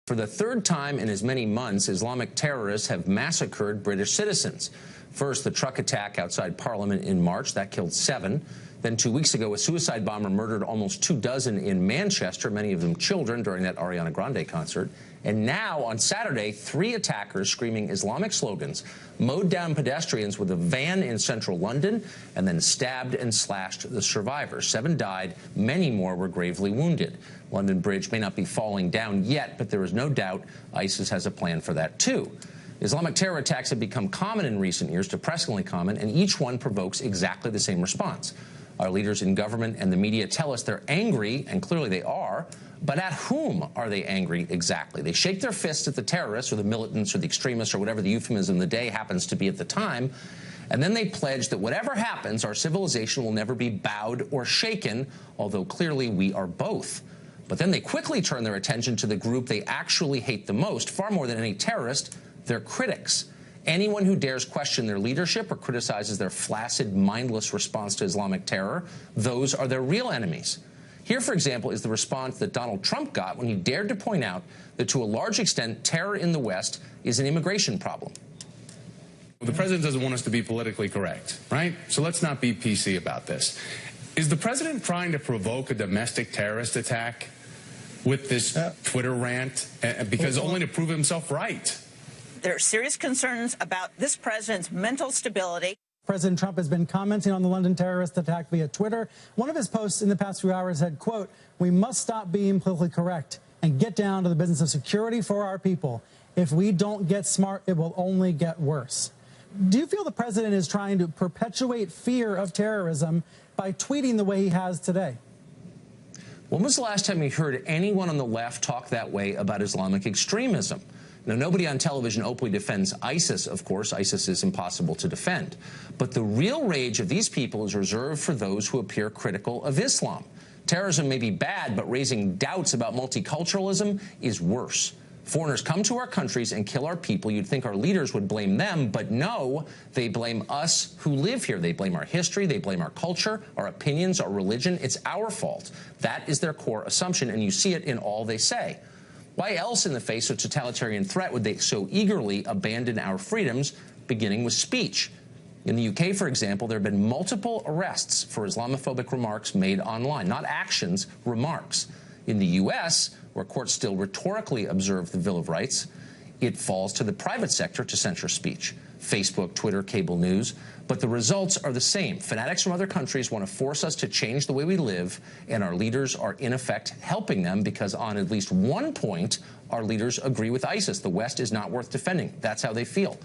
For the third time in as many months, Islamic terrorists have massacred British citizens. First, the truck attack outside Parliament in March. That killed 7. Then 2 weeks ago, a suicide bomber murdered almost 24 in Manchester, many of them children, during that Ariana Grande concert. And now, on Saturday, 3 attackers screaming Islamic slogans mowed down pedestrians with a van in central London and then stabbed and slashed the survivors. 7 died. Many more were gravely wounded. London Bridge may not be falling down yet, but there is no doubt ISIS has a plan for that, too. Islamic terror attacks have become common in recent years, depressingly common, and each one provokes exactly the same response. Our leaders in government and the media tell us they're angry, and clearly they are, but at whom are they angry exactly? They shake their fists at the terrorists or the militants or the extremists or whatever the euphemism of the day happens to be at the time, and then they pledge that whatever happens, our civilization will never be bowed or shaken, although clearly we are both. But then they quickly turn their attention to the group they actually hate the most, far more than any terrorist, their critics. Anyone who dares question their leadership or criticizes their flaccid, mindless response to Islamic terror, those are their real enemies. Here, for example, is the response that Donald Trump got when he dared to point out that, to a large extent, terror in the West is an immigration problem. Well, the president doesn't want us to be politically correct, right? So let's not be PC about this. Is the president trying to provoke a domestic terrorist attack with this Twitter rant, because only to prove himself right? There are serious concerns about this president's mental stability. President Trump has been commenting on the London terrorist attack via Twitter. One of his posts in the past few hours had, quote, "We must stop being politically correct and get down to the business of security for our people. If we don't get smart, it will only get worse." Do you feel the president is trying to perpetuate fear of terrorism by tweeting the way he has today? When was the last time you heard anyone on the left talk that way about Islamic extremism? Now, nobody on television openly defends ISIS, of course. ISIS is impossible to defend. But the real rage of these people is reserved for those who appear critical of Islam. Terrorism may be bad, but raising doubts about multiculturalism is worse. Foreigners come to our countries and kill our people. You'd think our leaders would blame them, but no, they blame us who live here. They blame our history, they blame our culture, our opinions, our religion. It's our fault. That is their core assumption, and you see it in all they say. Why else, in the face of totalitarian threat, would they so eagerly abandon our freedoms, beginning with speech? In the UK, for example, there have been multiple arrests for Islamophobic remarks made online, not actions, remarks. In the U.S., where courts still rhetorically observe the Bill of Rights, it falls to the private sector to censor speech. Facebook, Twitter, cable news. But the results are the same. Fanatics from other countries want to force us to change the way we live, and our leaders are, in effect, helping them because on at least one point, our leaders agree with ISIS. The West is not worth defending. That's how they feel.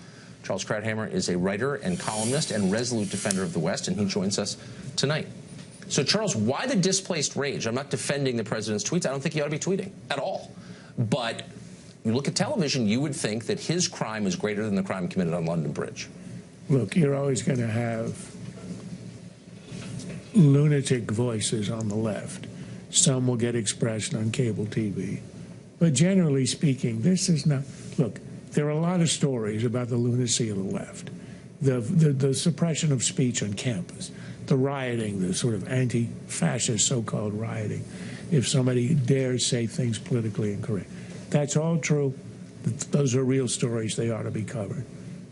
Charles Krauthammer is a writer and columnist and resolute defender of the West, and he joins us tonight. So, Charles, why the displaced rage? I'm not defending the president's tweets. I don't think he ought to be tweeting at all. But you look at television, you would think that his crime is greater than the crime committed on London Bridge. Look, you're always going to have lunatic voices on the left. Some will get expressed on cable TV. But generally speaking, this is not... Look, there are a lot of stories about the lunacy of the left. The suppression of speech on campus, the rioting, the sort of anti-fascist so-called rioting, if somebody dares say things politically incorrect. That's all true. Those are real stories. They ought to be covered.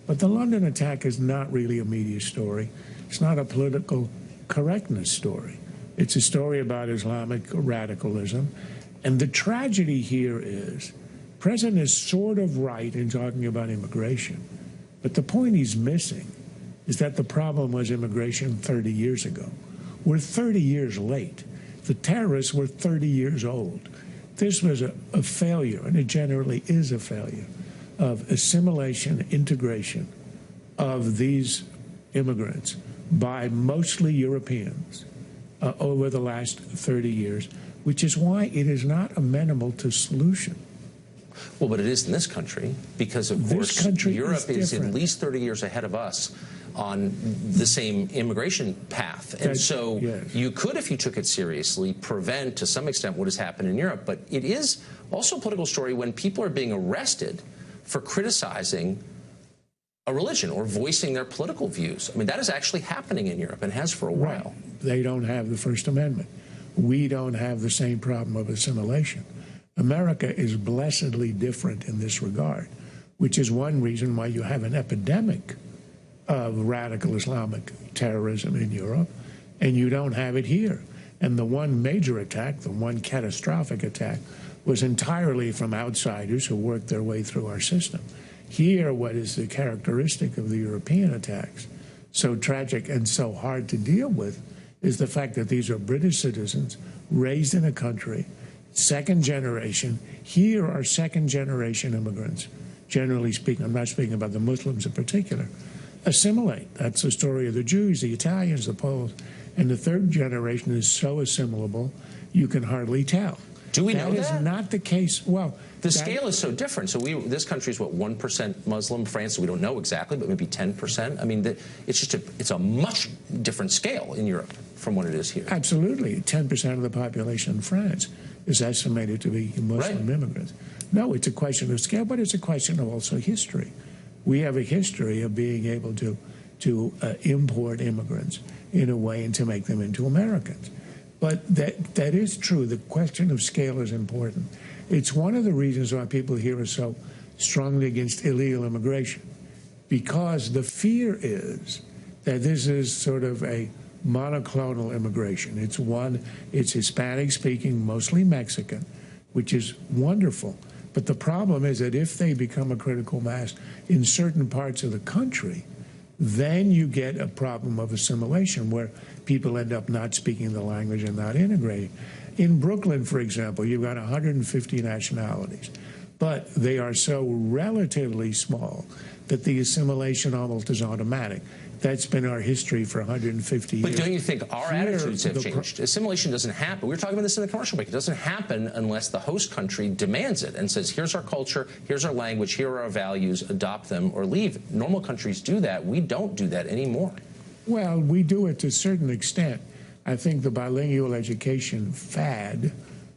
But the London attack is not really a media story. It's not a political correctness story. It's a story about Islamic radicalism. And the tragedy here is, the president is sort of right in talking about immigration. But the point he's missing is that the problem was immigration 30 years ago. We're 30 years late. The terrorists were 30 years old. This was a failure, and it generally is a failure, of assimilation, integration of these immigrants by mostly Europeans over the last 30 years, which is why it is not amenable to solution. Well, but it is in this country because, of course, Europe is at least 30 years ahead of us on the same immigration path. And so you could, if you took it seriously, prevent to some extent what has happened in Europe. But it is also a political story when people are being arrested for criticizing a religion or voicing their political views. I mean, that is actually happening in Europe and has for a while. They don't have the First Amendment. We don't have the same problem of assimilation. America is blessedly different in this regard, which is one reason why you have an epidemic of radical Islamic terrorism in Europe, and you don't have it here. And the one major attack, the one catastrophic attack, was entirely from outsiders who worked their way through our system. Here, what is the characteristic of the European attacks, so tragic and so hard to deal with, is the fact that these are British citizens raised in a country, second generation. Here are second generation immigrants, generally speaking. I'm not speaking about the Muslims in particular. Assimilate. That's the story of the Jews, the Italians, the Poles. And the third generation is so assimilable, you can hardly tell. Do we know that? That is not the case. Well, the scale is so different. So this country is, what, 1% Muslim? France, we don't know exactly, but maybe 10%. I mean, it's a much different scale in Europe from what it is here. Absolutely. 10% of the population in France is estimated to be Muslim immigrants. No, it's a question of scale, but it's a question of also history. We have a history of being able to import immigrants in a way and to make them into Americans. But that is true. The question of scale is important. It's one of the reasons why people here are so strongly against illegal immigration, because the fear is that this is sort of a monoclonal immigration. It's Hispanic-speaking, mostly Mexican, which is wonderful. But the problem is that if they become a critical mass in certain parts of the country, then you get a problem of assimilation where people end up not speaking the language and not integrating. In Brooklyn, for example, you've got 150 nationalities, but they are so relatively small that the assimilation almost is automatic. That's been our history for 150 years. But don't you think our attitudes have changed? Assimilation doesn't happen. We were talking about this in the commercial break. It doesn't happen unless the host country demands it and says, here's our culture, here's our language, here are our values, adopt them or leave. Normal countries do that. We don't do that anymore. Well, we do it to a certain extent. I think the bilingual education fad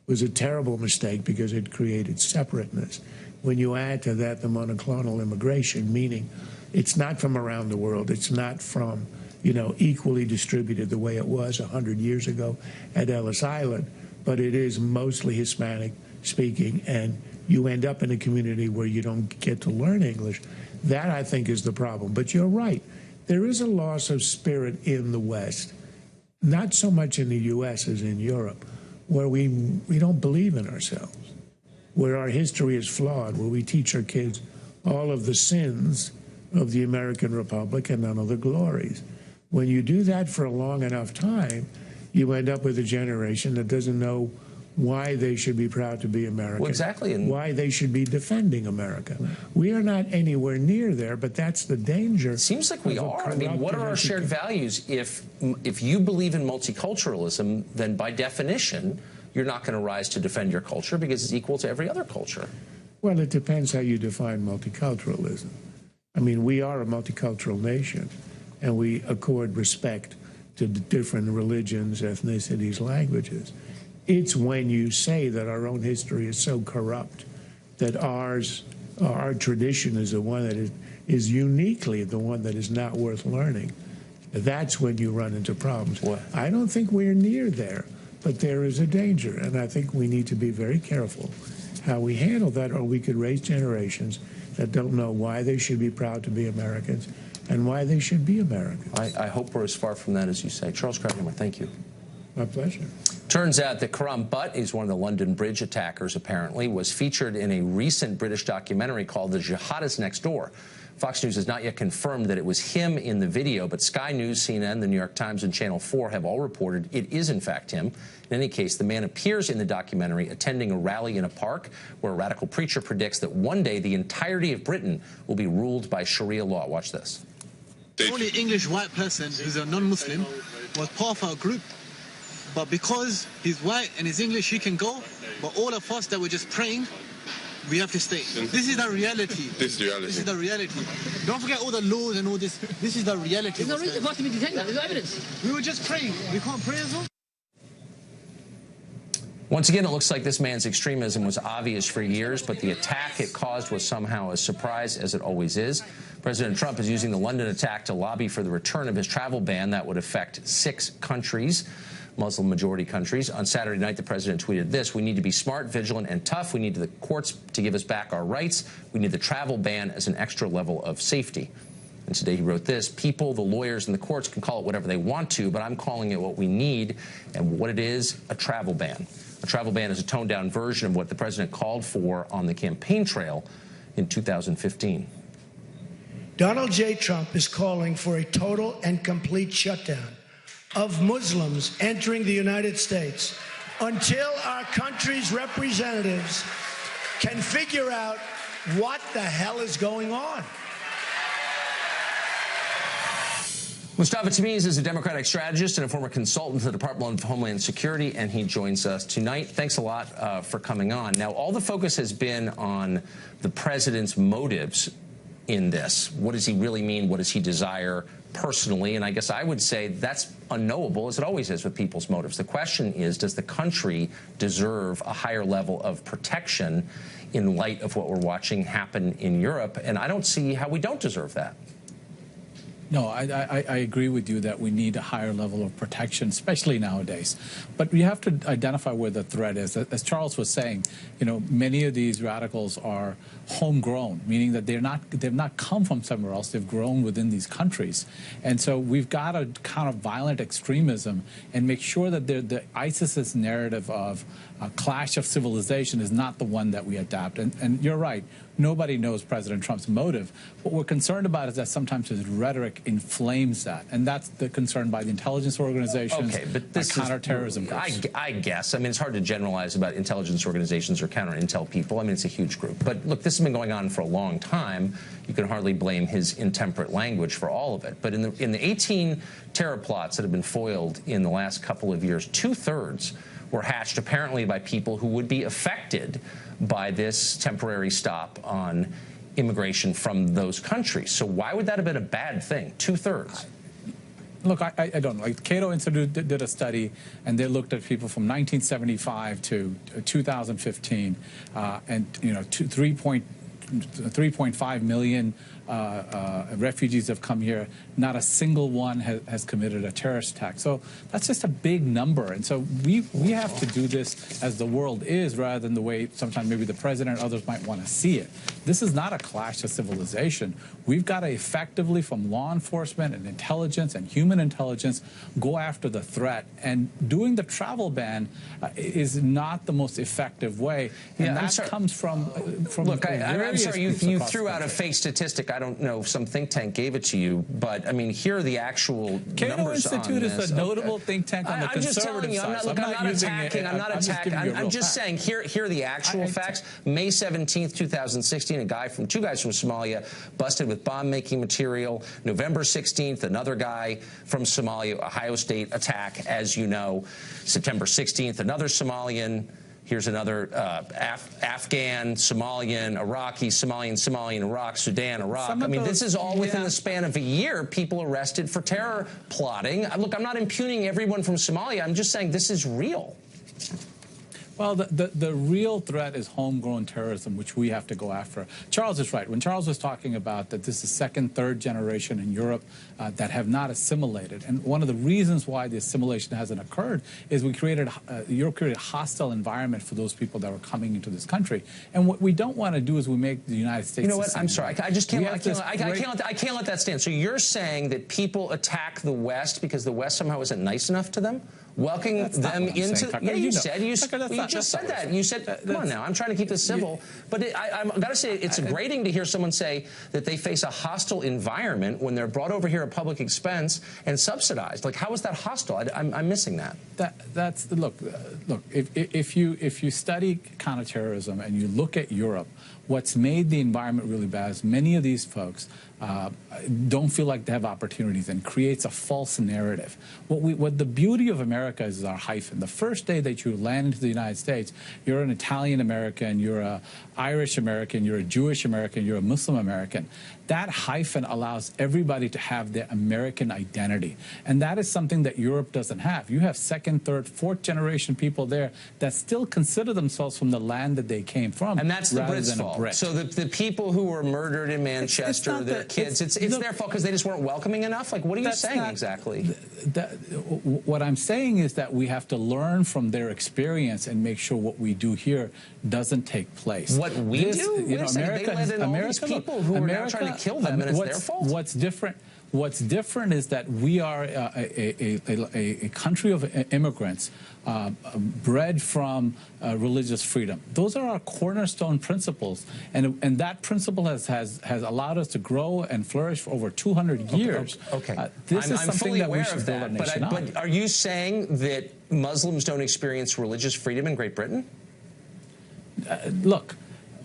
was a terrible mistake because it created separateness. When you add to that the monoclonal immigration, meaning it's not from around the world, it's not from, equally distributed the way it was 100 years ago at Ellis Island, but it is mostly Hispanic speaking, and you end up in a community where you don't get to learn English. That, I think, is the problem. But you're right. There is a loss of spirit in the West, not so much in the U.S. as in Europe, where we don't believe in ourselves, where our history is flawed, where we teach our kids all of the sins of the American Republic and none of the glories. When you do that for a long enough time, you end up with a generation that doesn't know why they should be proud to be American. Well, exactly. And why they should be defending America. We are not anywhere near there, but that's the danger. It seems like we are. I mean, what are our shared values? If you believe in multiculturalism, then by definition, you're not going to rise to defend your culture because it's equal to every other culture. Well, it depends how you define multiculturalism. I mean, we are a multicultural nation, and we accord respect to different religions, ethnicities, languages. It's when you say that our own history is so corrupt that our tradition is the one that is uniquely the one that is not worth learning. That's when you run into problems. What? I don't think we're near there, but there is a danger, and I think we need to be very careful how we handle that, or we could raise generations that don't know why they should be proud to be Americans and why they should be Americans. I hope we're as far from that as you say. Charles Kramer, thank you. My pleasure. Turns out that Karam Butt is one of the London Bridge attackers, apparently, was featured in a recent British documentary called The Jihadist Next Door. Fox News has not yet confirmed that it was him in the video, but Sky News, CNN, the New York Times, and Channel 4 have all reported it is, in fact, him. In any case, the man appears in the documentary attending a rally in a park where a radical preacher predicts that one day the entirety of Britain will be ruled by Sharia law. Watch this. The only English white person who's a non-Muslim was part of our group. But because he's white and he's English, he can go. But all of us that were just praying, we have to stay. This is the reality. This is the reality. This is the reality. Don't forget all the laws and all this. This is the reality. There's no reason for us to be detained. There's no evidence. We were just praying. We can't pray as well. Once again, it looks like this man's extremism was obvious for years, but the attack it caused was somehow a surprise, as it always is. President Trump is using the London attack to lobby for the return of his travel ban that would affect 6 countries. Muslim-majority countries. On Saturday night, the president tweeted this: "We need to be smart, vigilant, and tough. We need the courts to give us back our rights. We need the travel ban as an extra level of safety." And today he wrote this: "People, the lawyers, and the courts can call it whatever they want to, but I'm calling it what we need." And what it is: a travel ban. A travel ban is a toned-down version of what the president called for on the campaign trail in 2015. Donald J. Trump is calling for a total and complete shutdown of Muslims entering the United States until our country's representatives can figure out what the hell is going on. Mustafa Tamiz is a Democratic strategist and a former consultant to the Department of Homeland Security, and he joins us tonight. Thanks a lot for coming on. Now, all the focus has been on the president's motives in this. What does he really mean? What does he desire personally? And I guess I would say that's unknowable, as it always is with people's motives. The question is, does the country deserve a higher level of protection in light of what we're watching happen in Europe? And I don't see how we don't deserve that. No, I agree with you that we need a higher level of protection, especially nowadays. But we have to identify where the threat is. As Charles was saying, you know, many of these radicals are homegrown, meaning that they've not come from somewhere else. They've grown within these countries. And so we've got to counter violent extremism and make sure that the ISIS's narrative of a clash of civilization is not the one that we adopt. And you're right. Nobody knows President Trump's motive. What we're concerned about is that sometimes his rhetoric inflames that. And that's the concern by the intelligence organizations, okay, but this counterterrorism groups. I guess. I mean, it's hard to generalize about intelligence organizations or counter-intel people. I mean, it's a huge group. But look, this has been going on for a long time. You can hardly blame his intemperate language for all of it. But in the 18 terror plots that have been foiled in the last couple of years, 2/3 were hatched apparently by people who would be affected by this temporary stop on immigration from those countries. So why would that have been a bad thing? 2/3. Look, I don't know. Like, Cato Institute did a study, and they looked at people from 1975 to 2015, and, you know, 3.5 million refugees have come here. Not a single one has committed a terrorist attack. So that's just a big number. And so we have to do this as the world is, rather than the way sometimes maybe the president and others might want to see it. This is not a clash of civilization. We've got to effectively, from law enforcement and intelligence and human intelligence, go after the threat. And doing the travel ban is not the most effective way. And that comes from look, I'm sorry, you threw out a country. fake statistic. I don't know if some think tank gave it to you, but I mean, here are the actual Cato numbers Institute on this. is a notable think tank on the conservative side. I'm not attacking. I'm just saying, here are the actual facts. May 17th, 2016, two guys from Somalia busted with bomb-making material. November 16th, another guy from Somalia, Ohio State attack, as you know. September 16th, another Somalian. Here's another Afghan, Somalian, Iraqi, Somalian, Iraq, Sudan, Iraq. I mean, this is all within the span of a year, people arrested for terror plotting. Look, I'm not impugning everyone from Somalia. I'm just saying this is real. Well, the real threat is homegrown terrorism, which we have to go after. Charles is right. When Charles was talking about that this is second, third generation in Europe that have not assimilated. And one of the reasons why the assimilation hasn't occurred is Europe created a hostile environment for those people that were coming into this country. And what we don't want to do is we make the United States. You know what? I'm sorry. I just can't. I can't let that stand. So you're saying that people attack the West because the West somehow isn't nice enough to them? Welcoming them into. Yeah, you just said that. You said, come on now, I'm trying to keep this civil. But I've got to say, it's grating to hear someone say that they face a hostile environment when they're brought over here at public expense and subsidized. Like, how is that hostile? I'm missing that. Look. If you study counterterrorism and you look at Europe, what's made the environment really bad is many of these folks don't feel like they have opportunities and creates a false narrative. What the beauty of America is our hyphen. The first day that you land into the United States, you're an Italian American, you're an Irish American, you're a Jewish American, you're a Muslim American. That hyphen allows everybody to have their American identity. And that is something that Europe doesn't have. You have second, third, fourth generation people there that still consider themselves from the land that they came from. And that's the Brits' fault. So the people who were murdered in Manchester, their kids, it's their fault because they just weren't welcoming enough? Like, what are you saying exactly? what I'm saying is that we have to learn from their experience and make sure what we do here doesn't take place. What we do? You know, America, they let in all these people who are now trying to kill them, and it's their fault. What's different is that we are a country of immigrants bred from religious freedom. Those are our cornerstone principles, and that principle has allowed us to grow and flourish for over 200 years. Okay, this is I'm something fully that we aware should of build that. a nation on. But are you saying that Muslims don't experience religious freedom in Great Britain? Look,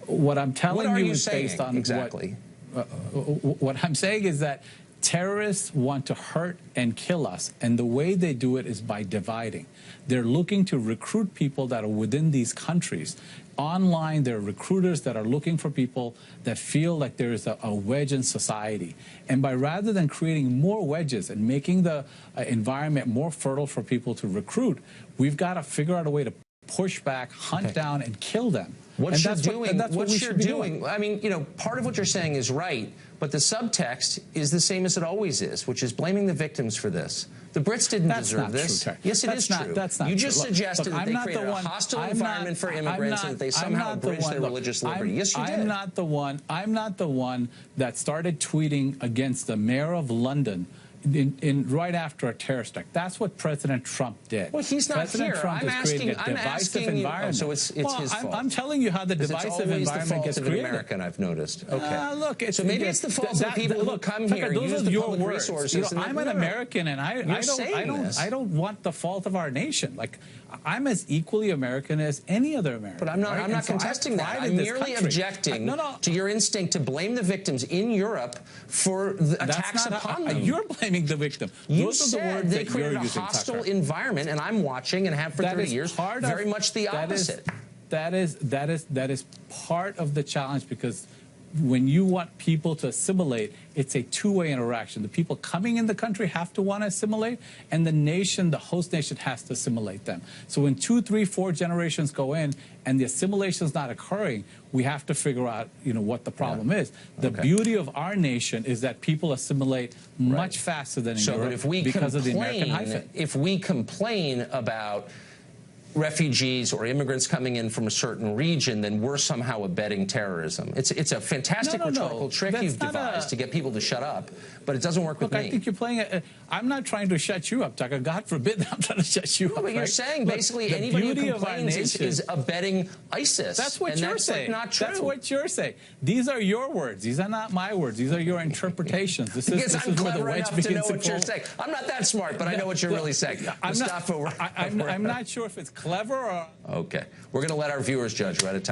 what I'm telling you is saying? based on Exactly. What I'm saying is that terrorists want to hurt and kill us, and the way they do it is by dividing. They're looking to recruit people that are within these countries. Online, there are recruiters that are looking for people that feel like there is a wedge in society. And by rather than creating more wedges and making the environment more fertile for people to recruit, we've got to figure out a way to push back, hunt down, and kill them. What you're doing, I mean, you know, part of what you're saying is right, but the subtext is the same as it always is, which is blaming the victims for this. The Brits didn't deserve this. Yes, it is true. That's not you true. just suggested that they created a hostile environment for immigrants and that they somehow abridged their religious liberty. Yes, you did. I'm not the one that started tweeting against the mayor of London right after a terrorist attack. That's what President Trump did. Well, he's not President here. Trump is creating a divisive environment. So it's his fault. I'm telling you how the divisive environment gets created. It's always the fault of an American, I've noticed. Okay. Look, so maybe it's the fault of the people who come here and use the public resources. You know, I'm an American, and I don't want the fault of our nation. Like, I'm as equally American as any other American. But I'm not contesting that. I'm merely objecting to your instinct to blame the victims in Europe for the attacks upon them. You're blaming the victim. You Those are the said words they that you're created a using, hostile Tucker. environment, and I'm watching and have for 30 years. Very much the opposite. That is part of the challenge, because when you want people to assimilate, it's a two-way interaction. The people coming in the country have to want to assimilate, and the nation, the host nation, has to assimilate them. So when 2, 3, 4 generations go in and the assimilation is not occurring, we have to figure out, you know, what the problem is. The beauty of our nation is that people assimilate much faster than in Europe because of the American hyphen. If we complain about refugees or immigrants coming in from a certain region, then we're somehow abetting terrorism. It's a fantastic rhetorical trick you've devised to get people to shut up, but it doesn't work with me. I think you're playing I'm not trying to shut you up, Tucker. God forbid I'm trying to shut you up. But you're saying basically anybody who complains is abetting ISIS. That's what you're saying. Not true. That's what you're saying. These are your words. These are not my words. These are your interpretations. This is where the wedge begins to know what you're saying. I'm not that smart, but I know what you're really saying. I'm not sure if it's clever or... Okay. We're going to let our viewers judge. We're out of time.